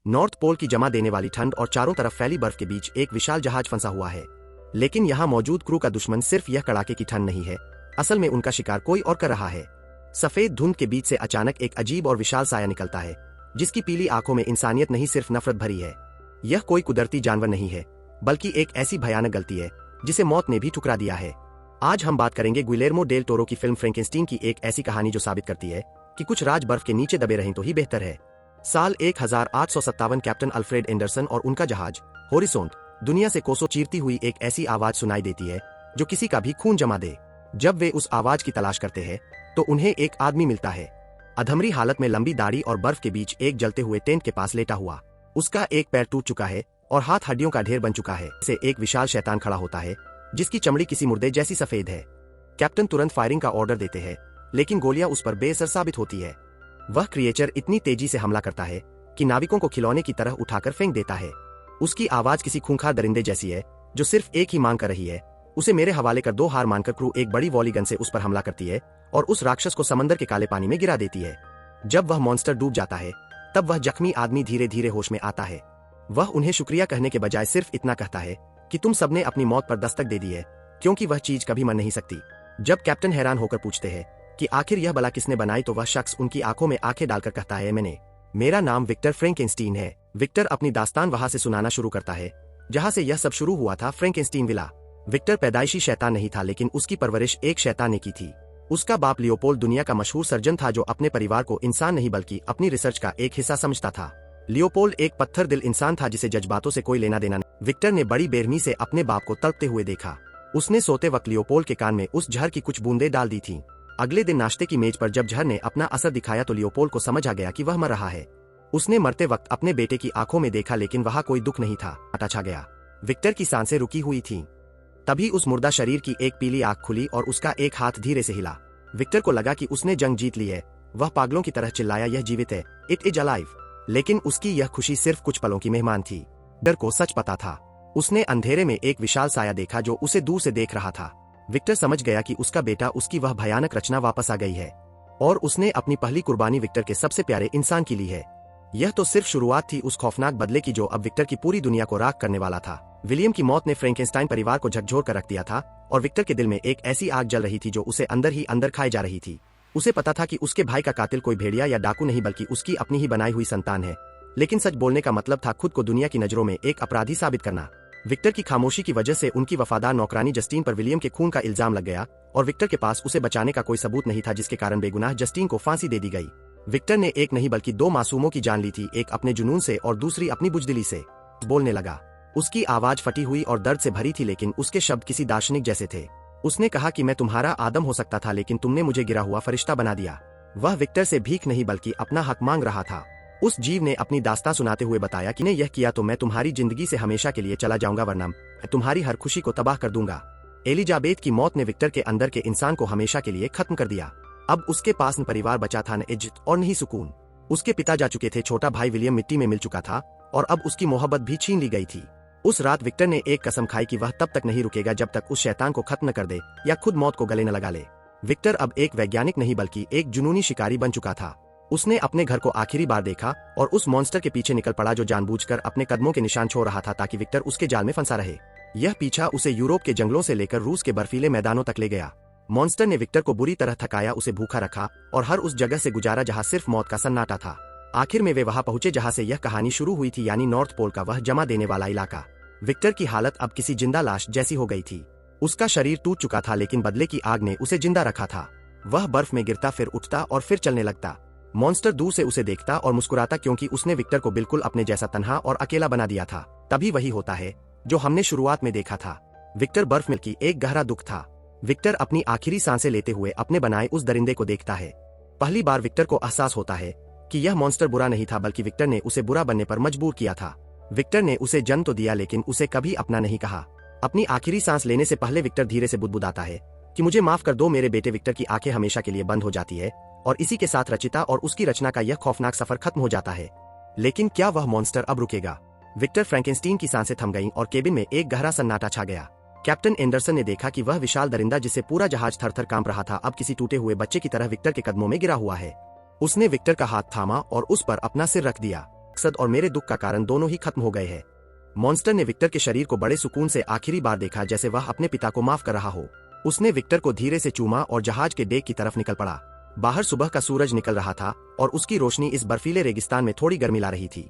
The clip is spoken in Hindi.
नॉर्थ पोल की जमा देने वाली ठंड और चारों तरफ फैली बर्फ के बीच एक विशाल जहाज फंसा हुआ है। लेकिन यहाँ मौजूद क्रू का दुश्मन सिर्फ यह कड़ाके की ठंड नहीं है, असल में उनका शिकार कोई और कर रहा है। सफेद धुंध के बीच से अचानक एक अजीब और विशाल साया निकलता है, जिसकी पीली आंखों में इंसानियत नहीं सिर्फ नफरत भरी है। यह कोई कुदरती जानवर नहीं है, बल्कि एक ऐसी भयानक गलती है जिसे मौत ने भी ठुकरा दिया है। आज हम बात करेंगे गुइलेर्मो डेल टोरो की फिल्म फ्रैंकेनस्टीन की एक ऐसी कहानी जो साबित करती है कि कुछ राज बर्फ के नीचे दबे रहें तो ही बेहतर है। साल 1857 कैप्टन अल्फ्रेड एंडरसन और उनका जहाज होरिसोंट दुनिया से कोसों चीरती हुई एक ऐसी आवाज सुनाई देती है जो किसी का भी खून जमा दे। जब वे उस आवाज की तलाश करते हैं तो उन्हें एक आदमी मिलता है, अधमरी हालत में, लंबी दाढ़ी और बर्फ के बीच एक जलते हुए टेंट के पास लेटा हुआ। उसका एक पैर टूट चुका है और हाथ हड्डियों का ढेर बन चुका है। से एक विशाल शैतान खड़ा होता है जिसकी चमड़ी किसी मुर्दे जैसी सफेद है। कैप्टन तुरंत फायरिंग का ऑर्डर देते हैं, लेकिन गोलियां उस पर बेअसर साबित होती है। वह क्रिएचर इतनी तेजी से हमला करता है कि नाविकों को खिलौने की तरह उठाकर फेंक देता है। उसकी आवाज किसी खूंखार दरिंदे जैसी है जो सिर्फ एक ही मांग कर रही है, उसे मेरे हवाले कर दो। हार मानकर क्रू एक बड़ी वॉली गन से उस पर हमला करती है और उस राक्षस को समंदर के काले पानी में गिरा देती है। जब वह मॉन्स्टर डूब जाता है तब वह जख्मी आदमी धीरे धीरे होश में आता है। वह उन्हें शुक्रिया कहने के बजाय सिर्फ इतना कहता है कि तुम सबने अपनी मौत पर दस्तक दे दी है, क्योंकि वह चीज कभी मर नहीं सकती। जब कैप्टन हैरान होकर पूछते हैं कि आखिर यह बला किसने बनाई, तो वह शख्स उनकी आंखों में आंखें डालकर कहता है, मैंने। मेरा नाम विक्टर फ्रैंकेनस्टीन है। विक्टर अपनी दास्तान वहां से सुनाना शुरू करता है जहां से यह सब शुरू हुआ था, फ्रैंकेनस्टीन विला। विक्टर पैदाइशी शैतान नहीं था, लेकिन उसकी परवरिश एक शैतान ने की थी। उसका बाप लियोपोल्ड दुनिया का मशहूर सर्जन था जो अपने परिवार को इंसान नहीं बल्कि अपनी रिसर्च का एक हिस्सा समझता था। लियोपोल्ड एक पत्थर दिल इंसान था जिसे जज्बातों से कोई लेना देना नहीं। विक्टर ने बड़ी बेरहमी से अपने बाप को तड़पते हुए देखा। उसने सोते वक्त लियोपोल्ड के कान में उस जहर की कुछ बूंदें डाल दी थीं। अगले दिन नाश्ते की मेज पर जब जहर ने अपना असर दिखाया तो लियोपोल्ड को समझ आ गया कि वह मर रहा है। उसने मरते वक्त अपने बेटे की आंखों में देखा, लेकिन वहां कोई दुख नहीं था। आटा छा गया। विक्टर की सांसें रुकी हुई थीं। तभी उस मुर्दा शरीर की एक पीली आंख खुली और उसका एक हाथ धीरे से हिला। विक्टर को लगा कि उसने जंग जीत ली है। वह पागलों की तरह चिल्लाया, यह जीवित है, इट इज अलाइव। लेकिन उसकी यह खुशी सिर्फ कुछ पलों की मेहमान थी। विक्टर को सच पता था। उसने अंधेरे में एक विशाल साया देखा जो उसे दूर से देख रहा था। विक्टर समझ गया कि उसका बेटा, उसकी वह भयानक रचना वापस आ गई है और उसने अपनी पहली कुर्बानी विक्टर के सबसे प्यारे इंसान की ली है। यह तो सिर्फ शुरुआत थी उस खौफनाक बदले की जो अब विक्टर की पूरी दुनिया को राख करने वाला था। विलियम की मौत ने फ्रैंकेनस्टाइन परिवार को झकझोर कर रख दिया था और विक्टर के दिल में एक ऐसी आग जल रही थी जो उसे अंदर ही अंदर खाए जा रही थी। उसे पता था कि उसके भाई का कातिल कोई भेड़िया या डाकू नहीं बल्कि उसकी अपनी ही बनाई हुई संतान है, लेकिन सच बोलने का मतलब था खुद को दुनिया की नजरों में एक अपराधी साबित करना। विक्टर की खामोशी की वजह से उनकी वफादार नौकरानी जस्टीन पर विलियम के खून का इल्जाम लग गया और विक्टर के पास उसे बचाने का कोई सबूत नहीं था, जिसके कारण बेगुनाह जस्टीन को फांसी दे दी गई। विक्टर ने एक नहीं बल्कि दो मासूमों की जान ली थी, एक अपने जुनून से और दूसरी अपनी बुजदिली से। बोलने लगा। उसकी आवाज फटी हुई और दर्द से भरी थी, लेकिन उसके शब्द किसी दार्शनिक जैसे थे। उसने कहा कि मैं तुम्हारा आदम हो सकता था, लेकिन तुमने मुझे गिरा हुआ फरिश्ता बना दिया। वह विक्टर से भीख नहीं बल्कि अपना हक मांग रहा था। उस जीव ने अपनी दास्तां सुनाते हुए बताया कि ने यह किया तो मैं तुम्हारी जिंदगी से हमेशा के लिए चला जाऊंगा, वरना मैं तुम्हारी हर खुशी को तबाह कर दूंगा। एलिजाबेथ की मौत ने विक्टर के अंदर के इंसान को हमेशा के लिए खत्म कर दिया। अब उसके पास न परिवार बचा था, न इज्जत और न ही सुकून। उसके पिता जा चुके थे, छोटा भाई विलियम मिट्टी में मिल चुका था और अब उसकी मोहब्बत भी छीन ली गई थी। उस रात विक्टर ने एक कसम खाई कि वह तब तक नहीं रुकेगा जब तक उस शैतान को खत्म न कर दे या खुद मौत को गले न लगा ले। विक्टर अब एक वैज्ञानिक नहीं बल्कि एक जुनूनी शिकारी बन चुका था। उसने अपने घर को आखिरी बार देखा और उस मॉन्स्टर के पीछे निकल पड़ा जो जानबूझकर अपने कदमों के निशान छोड़ रहा था ताकि विक्टर उसके जाल में फंसा रहे। यह पीछा उसे यूरोप के जंगलों से लेकर रूस के बर्फीले मैदानों तक ले गया। मॉन्स्टर ने विक्टर को बुरी तरह थकाया, उसे भूखा रखा और हर उस जगह से गुजारा जहां सिर्फ मौत का सन्नाटा था। आखिर में वे वहां पहुंचे जहां से यह कहानी शुरू हुई थी, यानी नॉर्थ पोल का वह जमा देने वाला इलाका। विक्टर की हालत अब किसी जिंदा लाश जैसी हो गई थी। उसका शरीर टूट चुका था, लेकिन बदले की आग ने उसे जिंदा रखा था। वह बर्फ में गिरता, फिर उठता और फिर चलने लगता। मॉन्स्टर दूर से उसे देखता और मुस्कुराता, क्योंकि उसने विक्टर को बिल्कुल अपने जैसा तन्हा और अकेला बना दिया था। तभी वही होता है जो हमने शुरुआत में देखा था। विक्टर बर्फ में की एक गहरा दुख था। विक्टर अपनी आखिरी सांसें लेते हुए अपने बनाए उस दरिंदे को देखता है। पहली बार विक्टर को एहसास होता है कि यह मॉन्स्टर बुरा नहीं था, बल्कि विक्टर ने उसे बुरा बनने पर मजबूर किया था। विक्टर ने उसे जन्म तो दिया, लेकिन उसे कभी अपना नहीं कहा। अपनी आखिरी सांस लेने से पहले विक्टर धीरे से बुदबुदाता है कि मुझे माफ कर दो मेरे बेटे। विक्टर की आंखें हमेशा के लिए बंद हो जाती है और इसी के साथ रचिता और उसकी रचना का यह खौफनाक सफर खत्म हो जाता है। लेकिन क्या वह मॉन्स्टर अब रुकेगा? विक्टर फ्रैंकेनस्टीन की सांसें थम गईं और केबिन में एक गहरा सन्नाटा छा गया। कैप्टन एंडरसन ने देखा कि वह विशाल दरिंदा जिससे पूरा जहाज थर-थर कांप रहा था, अब किसी टूटे हुए बच्चे की तरह विक्टर के कदमों में गिरा हुआ है। उसने विक्टर का हाथ थामा और उस पर अपना सिर रख दिया। मकसद और मेरे दुख का कारण दोनों ही खत्म हो गए हैं। मॉन्स्टर ने विक्टर के शरीर को बड़े सुकून से आखिरी बार देखा, जैसे वह अपने पिता को माफ कर रहा हो। उसने विक्टर को धीरे से चूमा और जहाज के डेक की तरफ निकल पड़ा। बाहर सुबह का सूरज निकल रहा था और उसकी रोशनी इस बर्फीले रेगिस्तान में थोड़ी गर्मी ला रही थी।